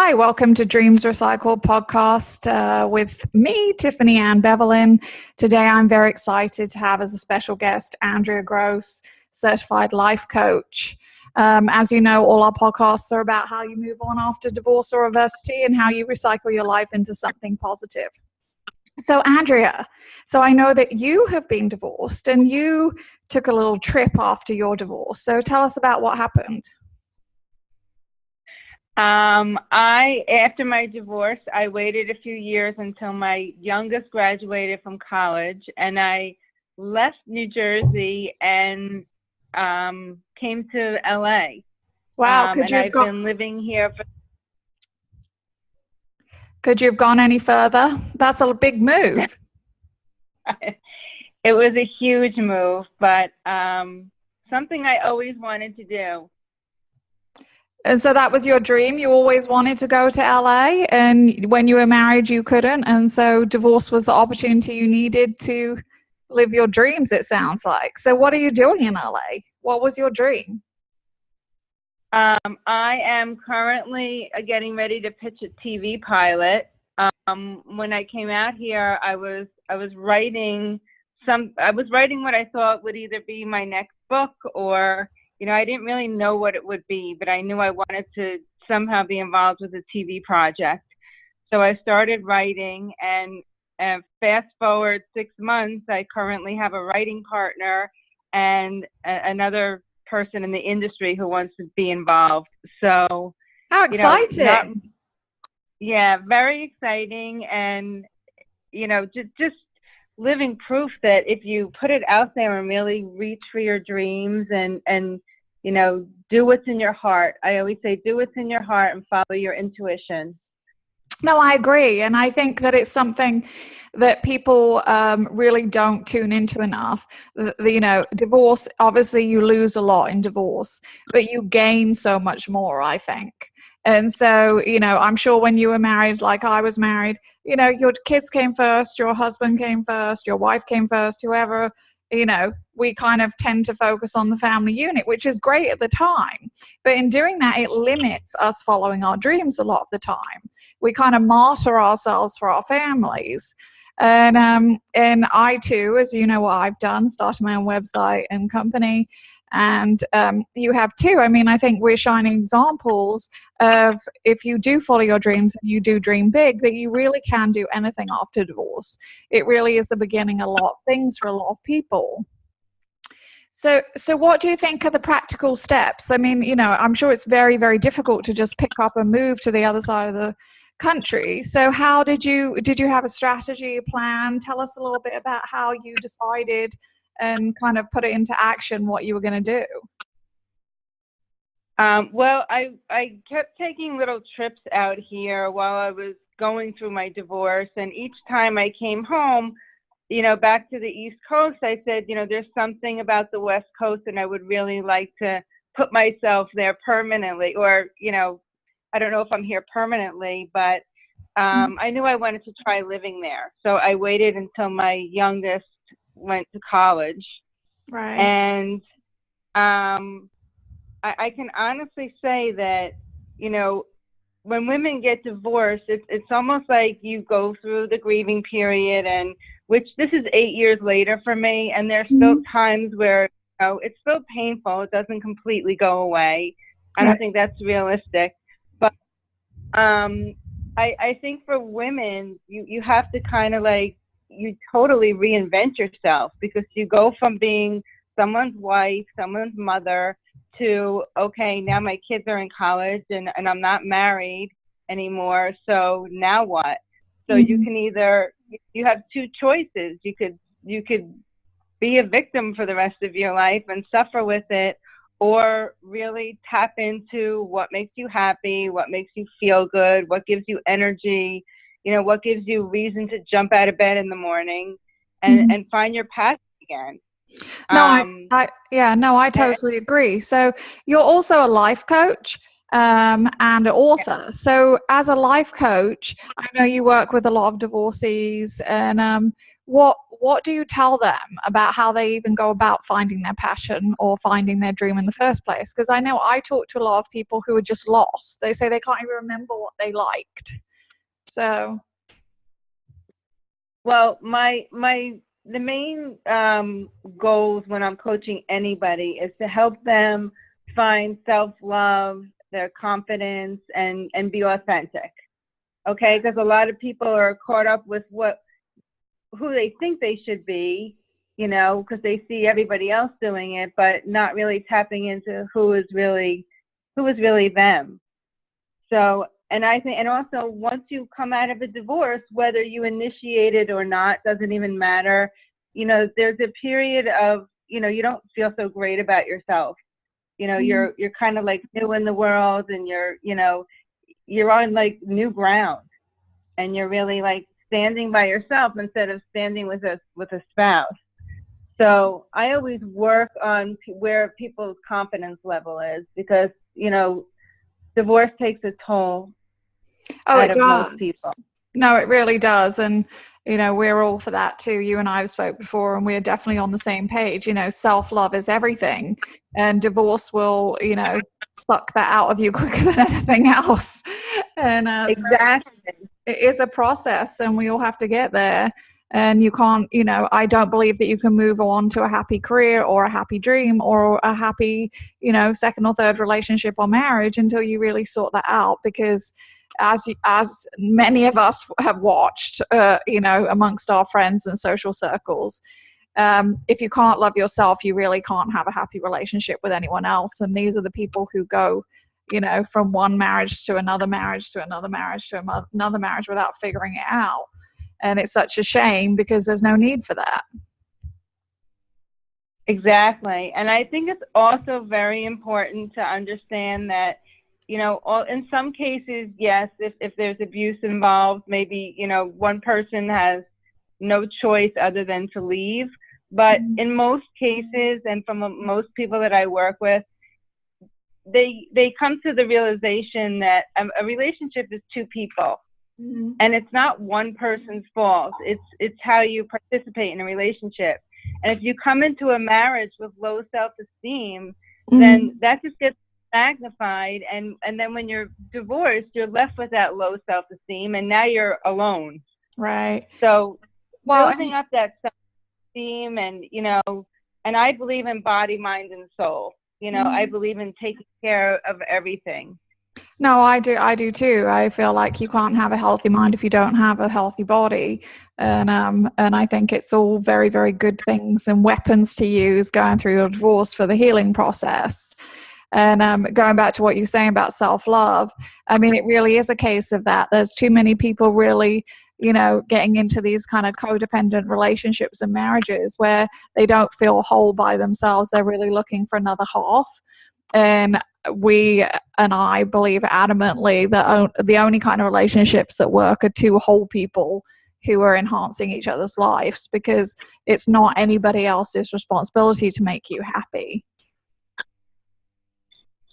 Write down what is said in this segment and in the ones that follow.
Hi, welcome to Dreams Recycled podcast with me, Tiffany Ann Bevelin. Today I'm very excited to have as a special guest Andrea Gross, certified life coach. As you know, all our podcasts are about how you move on after divorce or adversity and how you recycle your life into something positive. So Andrea, I know that you have been divorced and you took a little trip after your divorce. So tell us about what happened. After my divorce, I waited a few years until my youngest graduated from college, and I left New Jersey and came to LA. Wow, and I've been living here for. Could you have gone any further? That's a big move. It was a huge move, but something I always wanted to do. And so that was your dream. You always wanted to go to LA, and when you were married, you couldn't. And so divorce was the opportunity you needed to live your dreams, it sounds like. So what are you doing in LA? What was your dream? I am currently getting ready to pitch a TV pilot. When I came out here, I was writing what I thought would either be my next book or, I didn't really know what it would be, but I knew I wanted to somehow be involved with a TV project. So I started writing, and fast forward 6 months, I currently have a writing partner and another person in the industry who wants to be involved. So how exciting. Very exciting. And just living proof that if you put it out there and really reach for your dreams and do what's in your heart. I always say do what's in your heart and follow your intuition. No, I agree. And I think that it's something that people really don't tune into enough. Divorce, obviously you lose a lot in divorce, but you gain so much more, I think. And so, I'm sure when you were married, like I was married, your kids came first, your husband came first, your wife came first, whoever, we kind of tend to focus on the family unit, which is great at the time. But in doing that, it limits us following our dreams a lot of the time. We kind of martyr ourselves for our families. And I too, as you know what I've done, started my own website and company. And you have too. I mean, I think we're shining examples of if you do follow your dreams and you do dream big, that you really can do anything after divorce. It really is the beginning of a lot of things for a lot of people. So what do you think are the practical steps? I mean, I'm sure it's very, very difficult to just pick up and move to the other side of the country. So how did you have a strategy, a plan? Tell us a little bit about how you decided and kind of put it into action what you were going to do. Well, I kept taking little trips out here while I was going through my divorce. And each time I came home, back to the East Coast, I said, there's something about the West Coast and I would really like to put myself there permanently. Or, I don't know if I'm here permanently, but I knew I wanted to try living there. So I waited until my youngest went to college. Right. And I can honestly say that, when women get divorced, it's almost like you go through the grieving period, and which this is 8 years later for me. And there's still times where, it's still painful. It doesn't completely go away. I don't think that's realistic. But I think for women, you have to kind of you totally reinvent yourself, because you go from being someone's wife, someone's mother, to, okay, now my kids are in college and I'm not married anymore. So now what? So you can you have two choices. You could be a victim for the rest of your life and suffer with it, or really tap into what makes you happy, what makes you feel good, what gives you energy, what gives you reason to jump out of bed in the morning and find your passion again. No, I totally agree. So you're also a life coach and an author. So as a life coach, I know you work with a lot of divorcees, and what do you tell them about how they even go about finding their passion or finding their dream in the first place? Because I know I talk to a lot of people who are just lost. They say they can't even remember what they liked. So, Well, the main goals when I'm coaching anybody is to help them find self-love, their confidence, and be authentic. Okay, because a lot of people are caught up with who they think they should be, because they see everybody else doing it, but not really tapping into who is really them. So, and I think, and also once you come out of a divorce, whether you initiate it or not, doesn't even matter. There's a period of, you don't feel so great about yourself. You're kind of like new in the world, and you're on like new ground, and you're really like standing by yourself instead of standing with a spouse. So I always work on where people's confidence level is, because divorce takes a toll out of most people. No, it really does. And, we're all for that too. You and I have spoke before, and we're definitely on the same page. Self-love is everything. And divorce will, suck that out of you quicker than anything else. And exactly. So it is a process, and we all have to get there. And you can't, I don't believe that you can move on to a happy career or a happy dream or a happy, second or third relationship or marriage until you really sort that out. Because as many of us have watched, amongst our friends and social circles, if you can't love yourself, you really can't have a happy relationship with anyone else. And these are the people who go, from one marriage to another marriage to another marriage to another marriage without figuring it out. And it's such a shame, because there's no need for that. Exactly. And I think it's also very important to understand that, in some cases, yes, if there's abuse involved, maybe, one person has no choice other than to leave. But in most cases, and from most people that I work with, they come to the realization that a relationship is two people. Mm-hmm. And it's not one person's fault. It's how you participate in a relationship. And if you come into a marriage with low self-esteem, then that just gets magnified. And then when you're divorced, you're left with that low self-esteem, and now you're alone. Right. So building up that self-esteem, and and I believe in body, mind, and soul. I believe in taking care of everything. No, I do too. I feel like you can't have a healthy mind if you don't have a healthy body. And I think it's all very, very good things and weapons to use going through your divorce for the healing process. And going back to what you're saying about self-love, I mean, it really is a case of that. There's too many people really, getting into these kind of codependent relationships and marriages where they don't feel whole by themselves. They're really looking for another half. And I believe adamantly that the only kind of relationships that work are two whole people who are enhancing each other's lives, because it's not anybody else's responsibility to make you happy.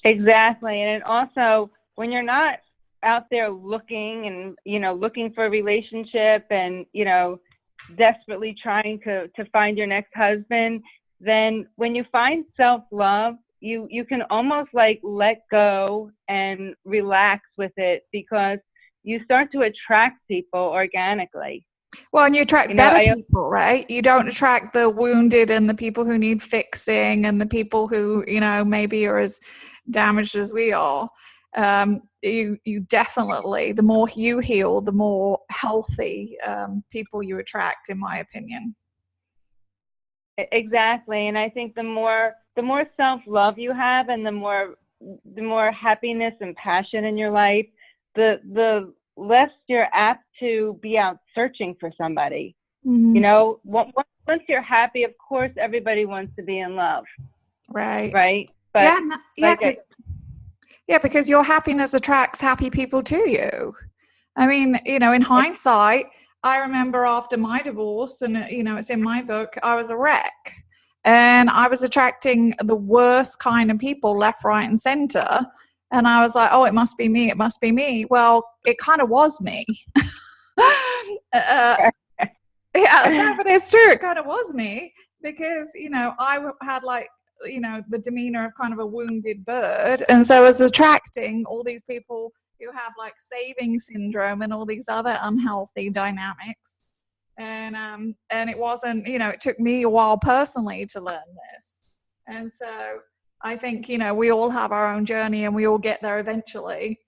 Exactly. And also, when you're not out there looking and, looking for a relationship and, desperately trying to find your next husband, then when you find self-love, you can almost like let go and relax with it, because you start to attract people organically. Well, and you attract better people, right? You don't attract the wounded and the people who need fixing and the people who, maybe are as damaged as we are. You definitely, the more you heal, the more healthy people you attract, in my opinion. Exactly. And I think the more self-love you have, and the more happiness and passion in your life, the less you're apt to be out searching for somebody. Mm-hmm. Once you're happy, of course, everybody wants to be in love. Right. Right. But because your happiness attracts happy people to you. I mean, in hindsight, I remember after my divorce, and, it's in my book, I was a wreck. And I was attracting the worst kind of people left, right, and center. And I was like, oh, it must be me. It must be me. Well, it kind of was me. Yeah, no, but it's true. It kind of was me because, had like, the demeanor of kind of a wounded bird. And so I was attracting all these people who have like saving syndrome and all these other unhealthy dynamics. And it wasn't, it took me a while personally to learn this. And so I think, we all have our own journey and we all get there eventually.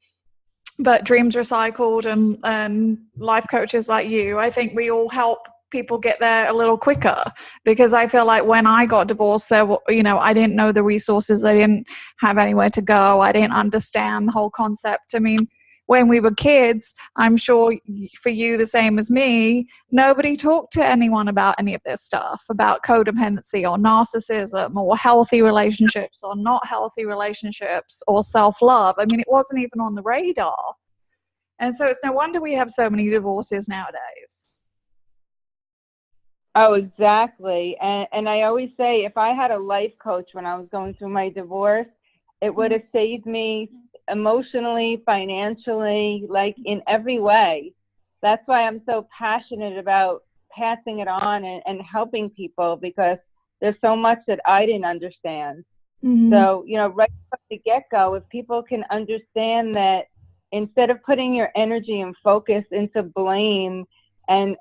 But Dreams Recycled and life coaches like you, I think we all help people get there a little quicker, because I feel like when I got divorced, I didn't know the resources. I didn't have anywhere to go. I didn't understand the whole concept. I mean, when we were kids, I'm sure for you the same as me, nobody talked to anyone about any of this stuff, about codependency or narcissism or healthy relationships or not healthy relationships or self-love. I mean, it wasn't even on the radar. And so it's no wonder we have so many divorces nowadays. Oh, exactly. And I always say, if I had a life coach when I was going through my divorce, it would have saved me emotionally, financially, like in every way. That's why I'm so passionate about passing it on and helping people, because there's so much that I didn't understand. Mm-hmm. So, right from the get-go, if people can understand that instead of putting your energy and focus into blame and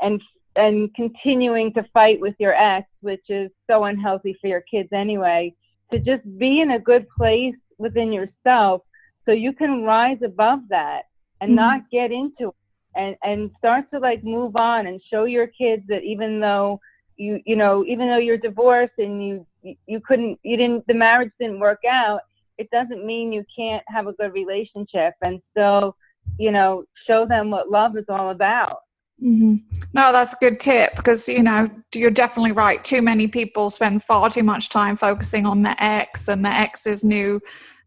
continuing to fight with your ex, which is so unhealthy for your kids anyway, to just be in a good place within yourself so you can rise above that and not get into it, and start to like move on and show your kids that even though even though you're divorced and the marriage didn't work out, it doesn't mean you can't have a good relationship and still, show them what love is all about. Mm-hmm. No, that's a good tip, because you're definitely right. Too many people spend far too much time focusing on the ex and the ex's new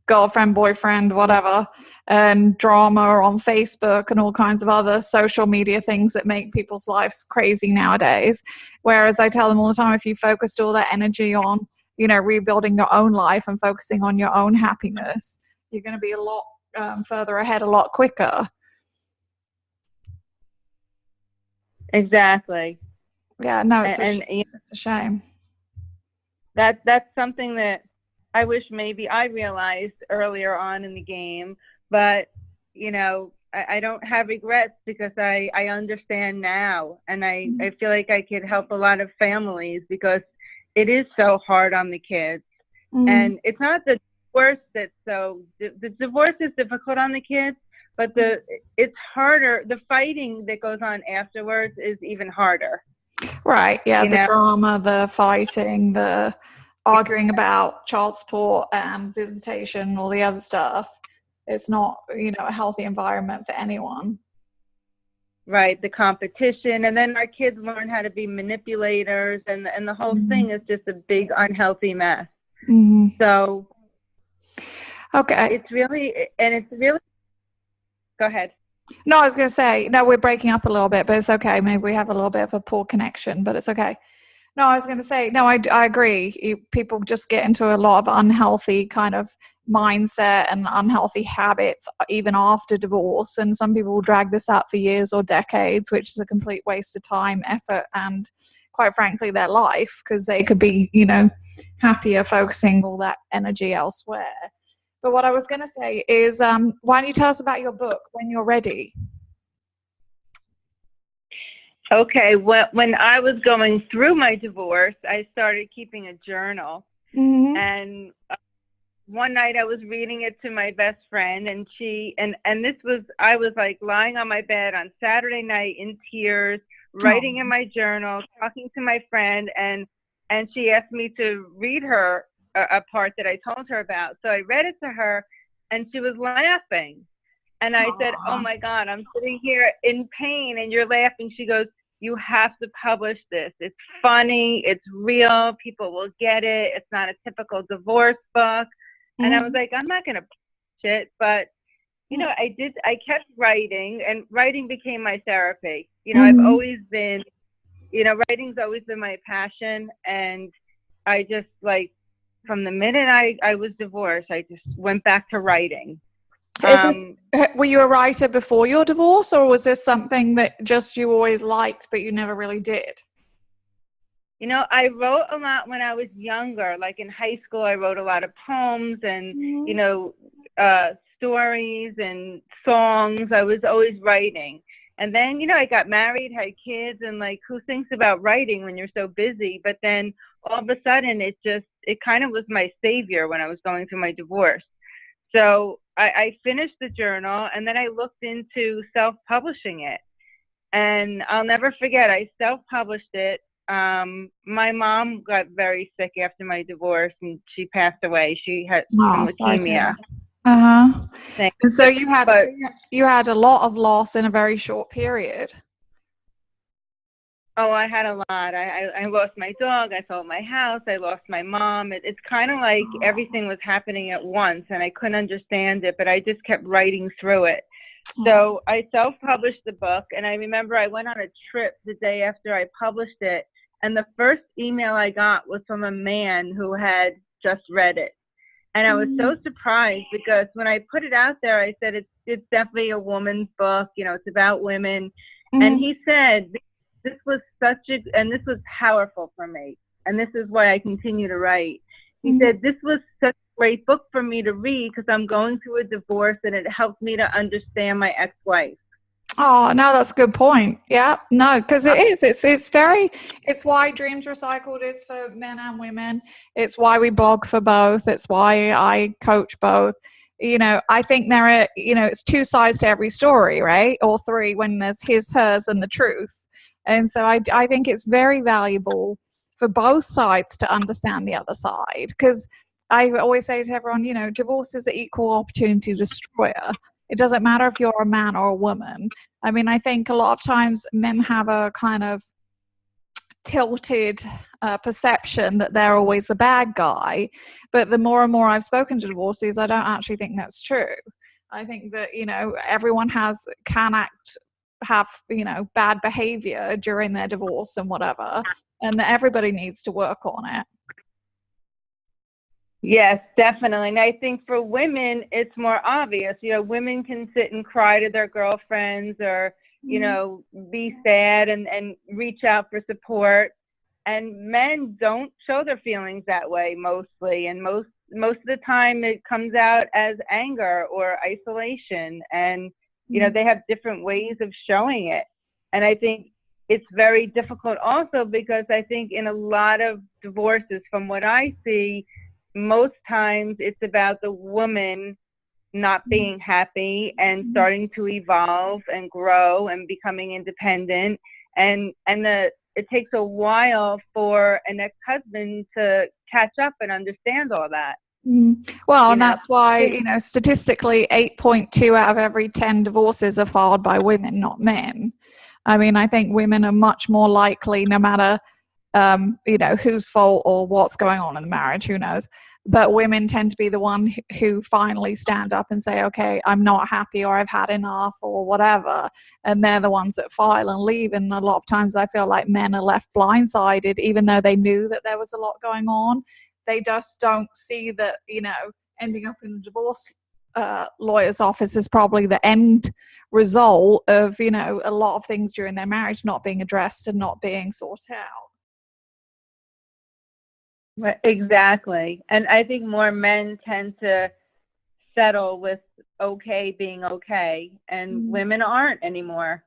girlfriend, boyfriend, whatever, and drama on Facebook and all kinds of other social media things that make people's lives crazy nowadays. Whereas I tell them all the time, if you focused all that energy on rebuilding your own life and focusing on your own happiness, you're going to be a lot further ahead a lot quicker. Exactly. Yeah, no, it's a shame. That's something that I wish maybe I realized earlier on in the game, but I don't have regrets, because I understand now, and I feel like I could help a lot of families, because it is so hard on the kids. And it's not the divorce the divorce is difficult on the kids, but it's harder. The fighting that goes on afterwards is even harder. Right. Yeah. The drama, the fighting, the arguing about child support and visitation, all the other stuff. It's not, a healthy environment for anyone. Right. The competition. And then our kids learn how to be manipulators, and the whole thing is just a big unhealthy mess. So okay. It's really go ahead. No, I was going to say, no, we're breaking up a little bit, but it's okay. Maybe we have a little bit of a poor connection, but it's okay. No, I was going to say, no, I agree. People just get into a lot of unhealthy kind of mindset and unhealthy habits even after divorce. And some people will drag this out for years or decades, which is a complete waste of time, effort, and quite frankly, their life, because they could be, happier focusing all that energy elsewhere. But what I was going to say is, why don't you tell us about your book when you're ready? Okay. Well, when I was going through my divorce, I started keeping a journal. And one night I was reading it to my best friend, and I was like lying on my bed on Saturday night in tears, writing in my journal, talking to my friend, and she asked me to read her a part that I told her about. So I read it to her, and she was laughing. And I said, "Oh my God, I'm sitting here in pain and you're laughing." She goes, "You have to publish this. It's funny. It's real. People will get it. It's not a typical divorce book." And I was like, "I'm not going to publish it." But, I kept writing, and writing became my therapy. I've always been, writing's always been my passion. And I just from the minute I was divorced, I just went back to writing. Were you a writer before your divorce, or was this something that just you always liked but you never really did? You know, I wrote a lot when I was younger. Like in high school, I wrote a lot of poems and, you Mm-hmm. know, stories and songs. I was always writing. And then, you know, I got married, had kids, and like, who thinks about writing when you're so busy? But then all of a sudden, it kind of was my savior when I was going through my divorce. So I finished the journal and then I looked into self-publishing it. And I'll never forget, I self-published it. My mom got very sick after my divorce and she passed away. She had some Oh, sorry to hear leukemia. that. Uh-huh. Thing. And so you had But you had a lot of loss in a very short period. oh, I had a lot. I lost my dog. I sold my house. I lost my mom. It's kind of like everything was happening at once, and I couldn't understand it. But I just kept writing through it. Oh. So I self-published the book, and I remember I went on a trip the day after I published it, and the first email I got was from a man who had just read it. And I was so surprised because when I put it out there, I said it's definitely a woman's book. You know, it's about women. And Mm-hmm. he said this was and this was powerful for me. And this is why I continue to write. He said this was such a great book for me to read because I'm going through a divorce and it helped me to understand my ex-wife. Oh, no, that's a good point. Yeah, no, because it is. It's why Dreams Recycled is for men and women. It's why we blog for both. It's why I coach both. You know, I think there are, you know, it's two sides to every story, right? Or three when there's his, hers, and the truth. And so I think it's very valuable for both sides to understand the other side. Because I always say to everyone, you know, divorce is an equal opportunity destroyer. It doesn't matter if you're a man or a woman. I mean, I think a lot of times men have a kind of tilted perception that they're always the bad guy. But the more and more I've spoken to divorcees, I don't actually think that's true. I think that, you know, everyone have, you know, bad behavior during their divorce and whatever, and that everybody needs to work on it. Yes, definitely. And I think for women, it's more obvious. You know, women can sit and cry to their girlfriends or, you know, be sad and reach out for support. And men don't show their feelings that way mostly. And most of the time it comes out as anger or isolation. And, you know, they have different ways of showing it. And I think it's very difficult also because I think in a lot of divorces, from what I see, most times it's about the woman not being happy and starting to evolve and grow and becoming independent, and it takes a while for an ex-husband to catch up and understand all that. Well, and that's why, you know, statistically 8.2 out of every 10 divorces are filed by women, not men. I mean, I think women are much more likely, no matter you know, whose fault or what's going on in the marriage, who knows, but women tend to be the one who finally stand up and say, okay, I'm not happy, or I've had enough, or whatever, and they're the ones that file and leave. And a lot of times I feel like men are left blindsided, even though they knew that there was a lot going on. They just don't see that, you know, ending up in a divorce lawyer's office is probably the end result of, you know, a lot of things during their marriage not being addressed and not being sorted out. Exactly. And I think more men tend to settle with okay being okay, and women aren't anymore.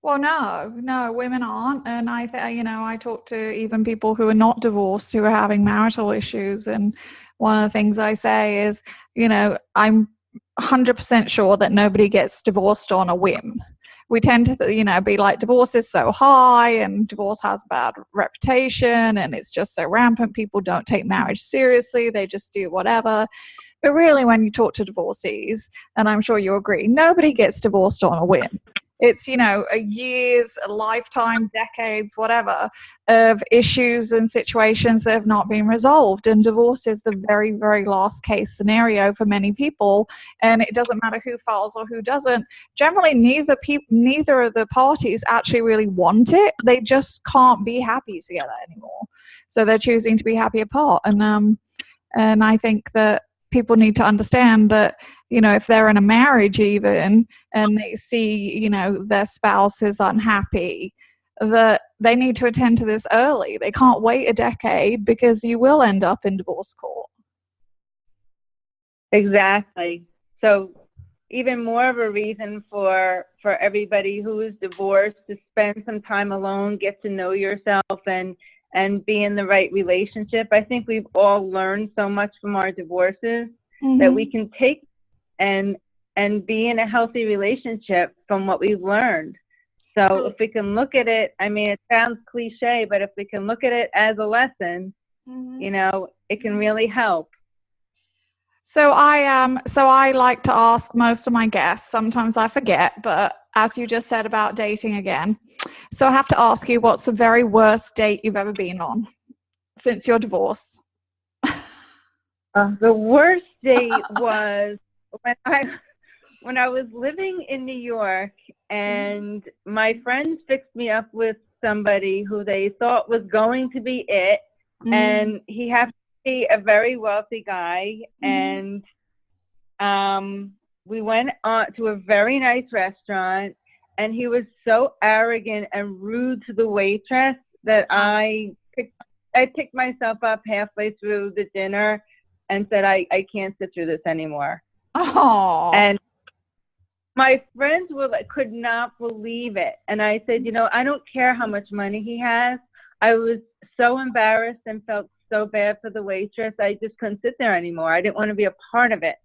Well, no, women aren't. And you know, I talk to even people who are not divorced who are having marital issues. And one of the things I say is, you know, I'm 100% sure that nobody gets divorced on a whim. We tend to, you know, be like, divorce is so high and divorce has a bad reputation and it's just so rampant. People don't take marriage seriously. They just do whatever. But really, when you talk to divorcees, and I'm sure you agree, nobody gets divorced on a whim. It's, you know, a years, a lifetime, decades, whatever, of issues and situations that have not been resolved. And divorce is the very, very last case scenario for many people. And it doesn't matter who files or who doesn't. Generally, neither of the parties actually really want it. They just can't be happy together anymore. So they're choosing to be happy apart. And I think that people need to understand that, you know, if they're in a marriage even and they see, you know, their spouse is unhappy, that they need to attend to this early. They can't wait a decade because you will end up in divorce court. Exactly. So even more of a reason for everybody who is divorced to spend some time alone, get to know yourself, and be in the right relationship. I think we've all learned so much from our divorces that we can take and be in a healthy relationship from what we've learned. So if we can look at it, I mean, it sounds cliche, but if we can look at it as a lesson, you know, it can really help. So I like to ask most of my guests. Sometimes I forget, but as you just said about dating again, so I have to ask you, what's the very worst date you've ever been on since your divorce? The worst date was when I was living in New York, and my friends fixed me up with somebody who they thought was going to be it, and he happened to be a very wealthy guy, and we went on to a very nice restaurant, and he was so arrogant and rude to the waitress that I picked myself up halfway through the dinner and said, I can't sit through this anymore. Oh. And my friends could not believe it. And I said, you know, I don't care how much money he has. I was so embarrassed and felt so bad for the waitress. I just couldn't sit there anymore. I didn't want to be a part of it.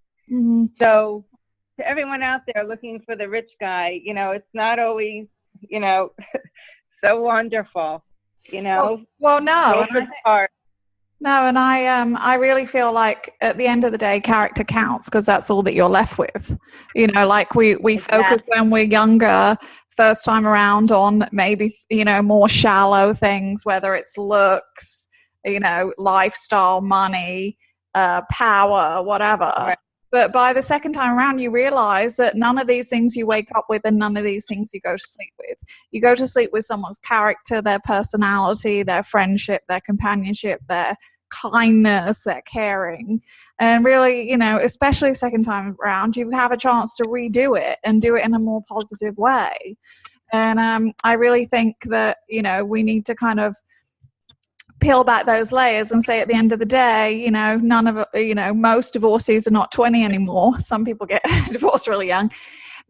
So to everyone out there looking for the rich guy, you know, it's not always, you know, so wonderful, you know. Well, no. No, and I really feel like at the end of the day, character counts, because that's all that you're left with. You know, like we focus when we're younger, first time around, on maybe, you know, more shallow things, whether it's looks, you know, lifestyle, money, power, whatever. Right. But by the second time around, you realize that none of these things you wake up with and none of these things you go to sleep with. You go to sleep with someone's character, their personality, their friendship, their companionship, their kindness, their caring. And really, you know, especially second time around, you have a chance to redo it and do it in a more positive way. And I really think that, you know, we need to kind of peel back those layers and say at the end of the day, you know, most divorcees are not 20 anymore. Some people get divorced really young,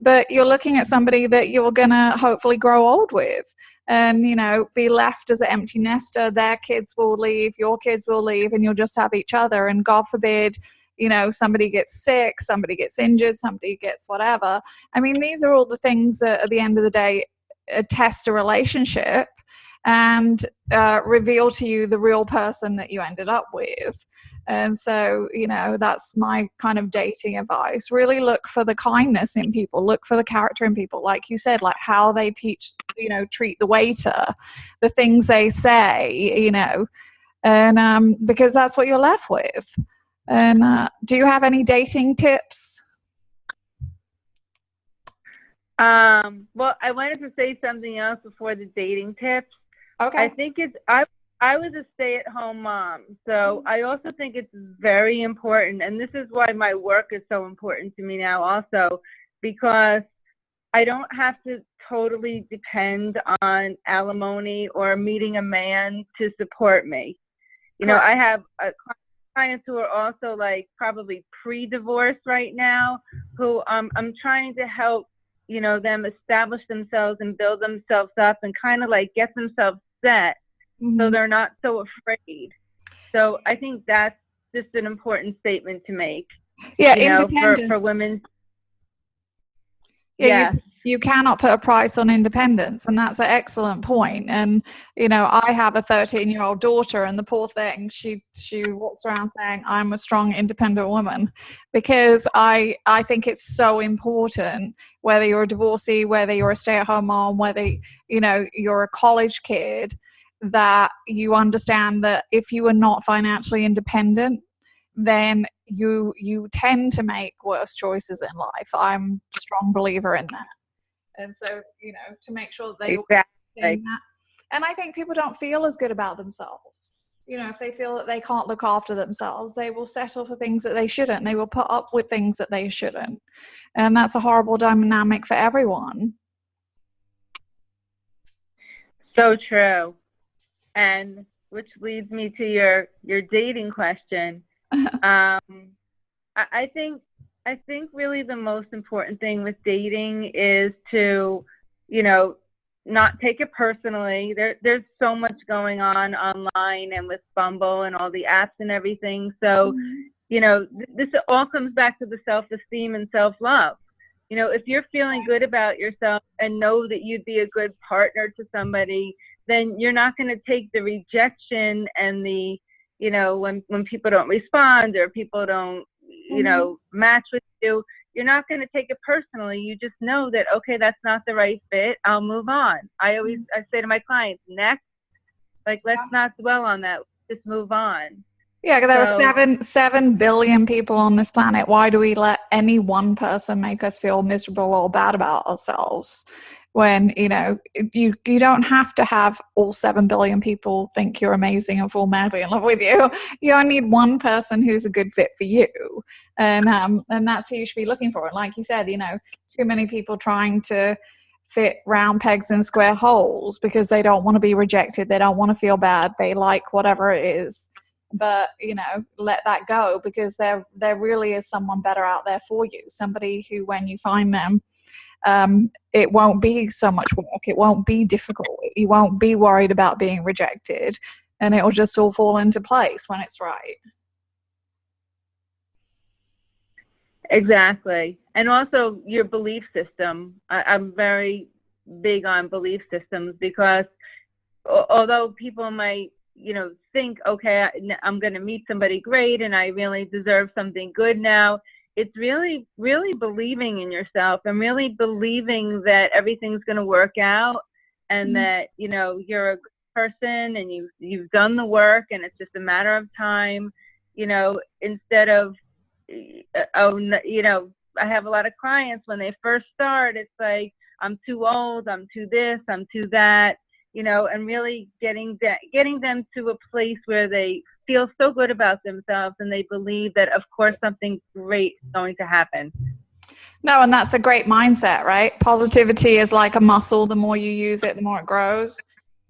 but you're looking at somebody that you're going to hopefully grow old with and, you know, be left as an empty nester. Their kids will leave, your kids will leave, and you'll just have each other. And God forbid, you know, somebody gets sick, somebody gets injured, somebody gets whatever. I mean, these are all the things that at the end of the day test a relationship and reveal to you the real person that you ended up with. And so, you know, that's my kind of dating advice. Really look for the kindness in people, look for the character in people, like you said, like how they treat the waiter, the things they say, you know, and because that's what you're left with. And do you have any dating tips? Well, I wanted to say something else before the dating tips. Okay. I think I was a stay-at-home mom, so I also think it's very important, and this is why my work is so important to me now also, because I don't have to totally depend on alimony or meeting a man to support me. You know, I have clients who are also like probably pre-divorce right now, who I'm trying to help, you know, them establish themselves and build themselves up and kind of like get themselves set so they're not so afraid. So I think that's just an important statement to make. Yeah, you know, independence. for women. Yeah, you cannot put a price on independence, and that's an excellent point. And you know, I have a 13-year-old daughter, and the poor thing, she walks around saying I'm a strong, independent woman, because I think it's so important, whether you're a divorcee, whether you're a stay-at-home mom, whether, you know, you're a college kid, that you understand that if you are not financially independent, then you tend to make worse choices in life. I'm a strong believer in that. And so, you know, to make sure that they Exactly. that. And I think people don't feel as good about themselves. You know, if they feel that they can't look after themselves, they will settle for things that they shouldn't. They will put up with things that they shouldn't. And that's a horrible dynamic for everyone. So true. And which leads me to your dating question. I think really the most important thing with dating is to, you know, not take it personally. There's so much going on online and with Bumble and all the apps and everything. So, you know, this all comes back to the self-esteem and self-love. You know, if you're feeling good about yourself and know that you'd be a good partner to somebody, then you're not going to take the rejection and the, you know, when people don't respond or people don't, you know, match with you, you're not going to take it personally. You just know that, okay, that's not the right fit. I'll move on. I say to my clients, next, like, let's not dwell on that. Just move on. Yeah, there are 7 billion people on this planet. Why do we let any one person make us feel miserable or bad about ourselves? When, you know, you don't have to have all 7 billion people think you're amazing and fall madly in love with you. You only need one person who's a good fit for you, and that's who you should be looking for. And like you said, you know, too many people trying to fit round pegs in square holes because they don't want to be rejected, they don't want to feel bad, they like whatever it is. But, you know, let that go, because there really is someone better out there for you, somebody who, when you find them, it won't be so much work, it won't be difficult, you won't be worried about being rejected, and it will just all fall into place when it's right. Exactly. And also your belief system. I'm very big on belief systems, because although people might, you know, think, okay, I'm going to meet somebody great and I really deserve something good now, it's really, really believing in yourself and really believing that everything's going to work out, and that, you know, you're a good person and you've done the work and it's just a matter of time, you know, instead of, oh, you know, I have a lot of clients when they first start, it's like, I'm too old, I'm too this, I'm too that, you know, and really getting them to a place where they feel so good about themselves and they believe that, of course, something great is going to happen. No, and that's a great mindset, right? Positivity is like a muscle. The more you use it, the more it grows.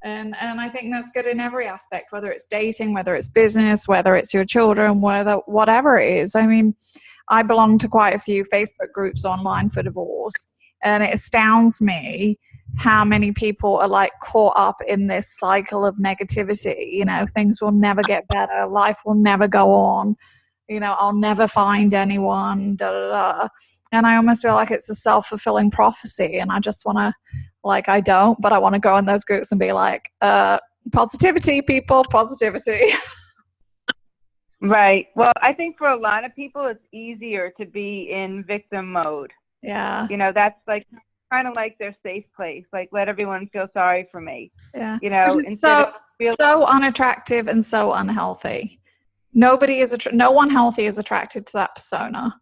And I think that's good in every aspect, whether it's dating, whether it's business, whether it's your children, whatever it is. I mean, I belong to quite a few Facebook groups online for divorce, and it astounds me how many people are like caught up in this cycle of negativity. You know, things will never get better, life will never go on, you know, I'll never find anyone, da da da. And I almost feel like it's a self-fulfilling prophecy, and I just want to, like, I don't, but I want to go in those groups and be like, positivity, people, positivity. Right. Well, I think for a lot of people, it's easier to be in victim mode. Yeah. You know, that's like kind of like their safe place. Like, let everyone feel sorry for me. Yeah. You know, Which is so unattractive and so unhealthy. No one healthy is attracted to that persona.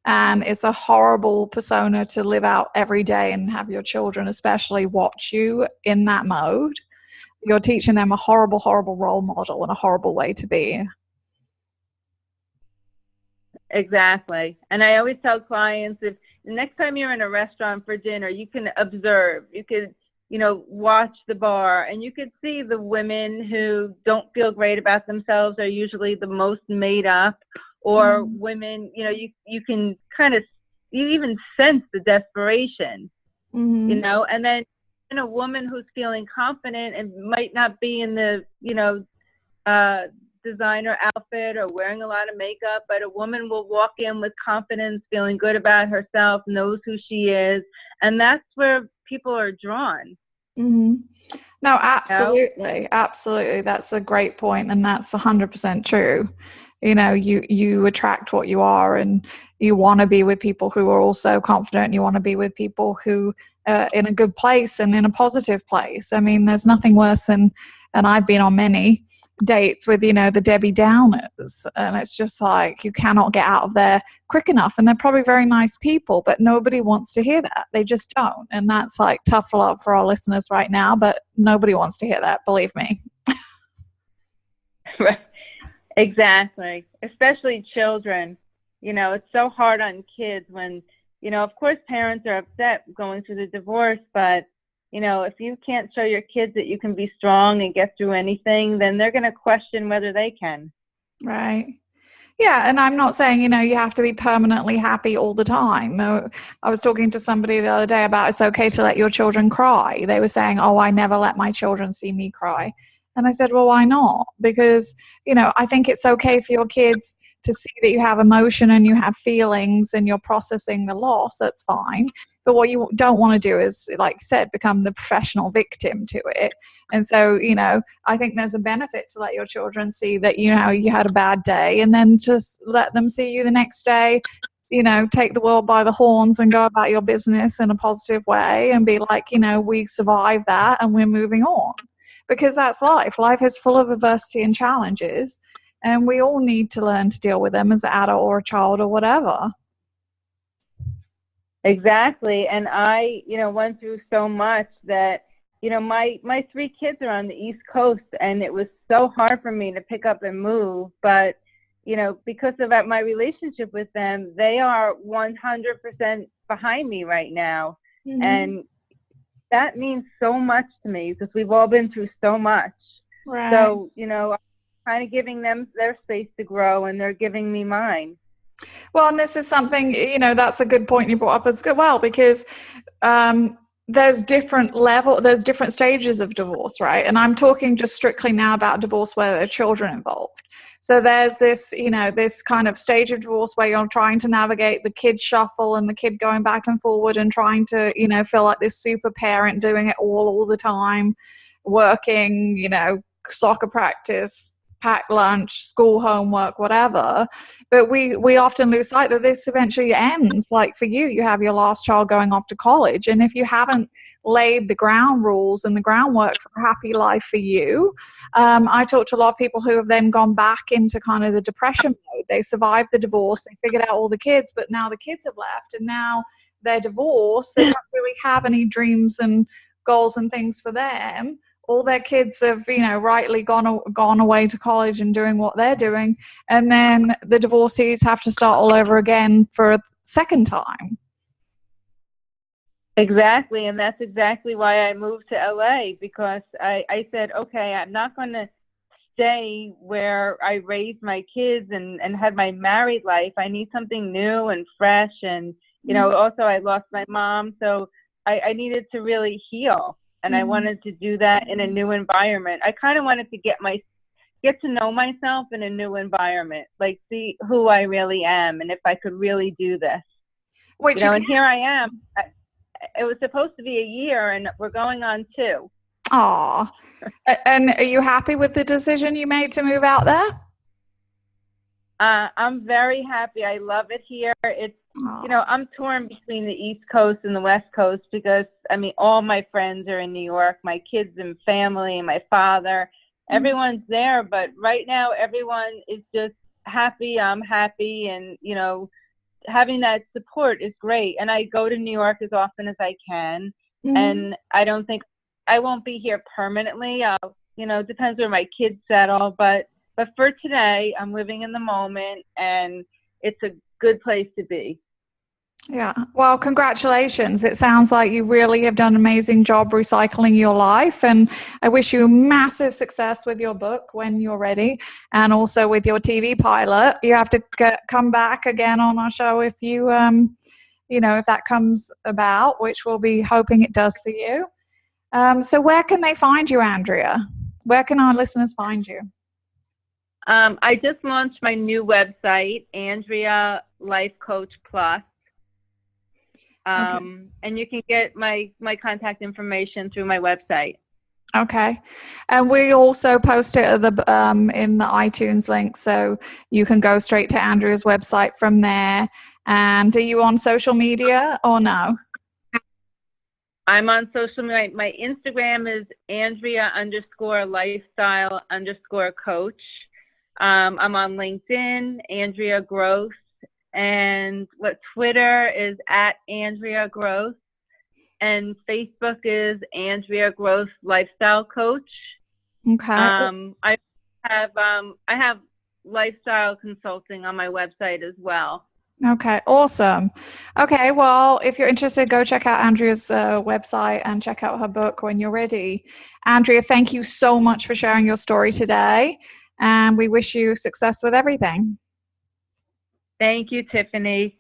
And it's a horrible persona to live out every day and have your children especially watch you in that mode. You're teaching them a horrible, horrible role model and a horrible way to be. Exactly. And I always tell clients, if the next time you're in a restaurant for dinner, you can observe, you could, you know, watch the bar, and you could see the women who don't feel great about themselves are usually the most made up, or women, you know, you can kind of, you even sense the desperation, you know, and then a woman who's feeling confident and might not be in the, you know, designer outfit or wearing a lot of makeup, but a woman will walk in with confidence, feeling good about herself, knows who she is, and that's where people are drawn. No, absolutely, absolutely. That's a great point, and that's 100% true. You know, you attract what you are, and you want to be with people who are also confident. You want to be with people who are in a good place and in a positive place. I mean, there's nothing worse than, and I've been on many dates with, you know, the Debbie Downers, and it's just like you cannot get out of there quick enough. And they're probably very nice people, but nobody wants to hear that. They just don't. And that's like tough love for our listeners right now, but nobody wants to hear that, believe me. Right. Exactly. Especially children. You know, it's so hard on kids when, you know, of course parents are upset going through the divorce, but you know, if you can't show your kids that you can be strong and get through anything, then they're going to question whether they can. Right. Yeah, and I'm not saying, you have to be permanently happy all the time. I was talking to somebody the other day about it's okay to let your children cry. They were saying, oh, I never let my children see me cry. And I said, well, why not? Because, I think it's okay for your kids to see that you have emotion and you have feelings and you're processing the loss. That's fine. But what you don't want to do is, like I said, become the professional victim to it. And so, I think there's a benefit to let your children see that, you had a bad day, and then just let them see you the next day, take the world by the horns and go about your business in a positive way and be like, we survived that and we're moving on. Because that's life. Life is full of adversity and challenges, and we all need to learn to deal with them as an adult or a child or whatever. Exactly. And I, went through so much that, my 3 kids are on the East Coast, and it was so hard for me to pick up and move. But, because of my relationship with them, they are 100% behind me right now. Mm-hmm. And that means so much to me because we've all been through so much. Right. So, I'm kind of giving them their space to grow, and they're giving me mine. Well, and this is something, that's a good point you brought up as well, because there's different stages of divorce, right? And I'm talking just strictly now about divorce where there are children involved. So there's this, this kind of stage of divorce where you're trying to navigate the kid shuffle and the kid going back and forward and trying to, feel like this super parent doing it all the time, working, soccer practice, packed lunch, school homework, whatever. But we often lose sight that this eventually ends. Like for you, you have your last child going off to college. And if you haven't laid the ground rules and the groundwork for a happy life for you, I talk to a lot of people who have then gone back into kind of the depression mode. They survived the divorce, they figured out all the kids, but now the kids have left and now they're divorced. They don't really have any dreams and goals and things for them. All their kids have, rightly gone away to college and doing what they're doing. And then the divorcees have to start all over again for a second time. Exactly. And that's exactly why I moved to LA, because I said, okay, I'm not going to stay where I raised my kids and had my married life. I need something new and fresh. And, also I lost my mom. So I needed to really heal. And I wanted to do that in a new environment. I kind of wanted to get to know myself in a new environment, like see who I really am and if I could really do this. And here I am. It was supposed to be a year, and we're going on 2. Aw. And are you happy with the decision you made to move out there? I'm very happy. I love it here. It's, I'm torn between the East Coast and the West Coast because, all my friends are in New York, my kids and family and my father, everyone's there. But right now, everyone is just happy. I'm happy. And, having that support is great. And I go to New York as often as I can. Mm-hmm. And I don't think I won't be here permanently. Depends where my kids settle. But for today, I'm living in the moment, and it's a good place to be. Yeah. Well, congratulations. It sounds like you really have done an amazing job recycling your life. And I wish you massive success with your book when you're ready, and also with your TV pilot. You have to come back again on our show if you, if that comes about, which we'll be hoping it does for you. So where can they find you, Andrea? Where can our listeners find you? I just launched my new website, Andrea Life Coach Plus. Okay. And you can get my contact information through my website. Okay. And we also post it at in the iTunes link, so you can go straight to Andrea's website from there. And are you on social media or no? I'm on social media. My Instagram is Andrea_lifestyle_coach. I'm on LinkedIn, Andrea Gross, and Twitter is @AndreaGross, and Facebook is Andrea Gross Lifestyle Coach. Okay. I have lifestyle consulting on my website as well. Okay, awesome. Okay, well, if you're interested, go check out Andrea's website and check out her book when you're ready. Andrea, thank you so much for sharing your story today, and we wish you success with everything. Thank you, Tiffany.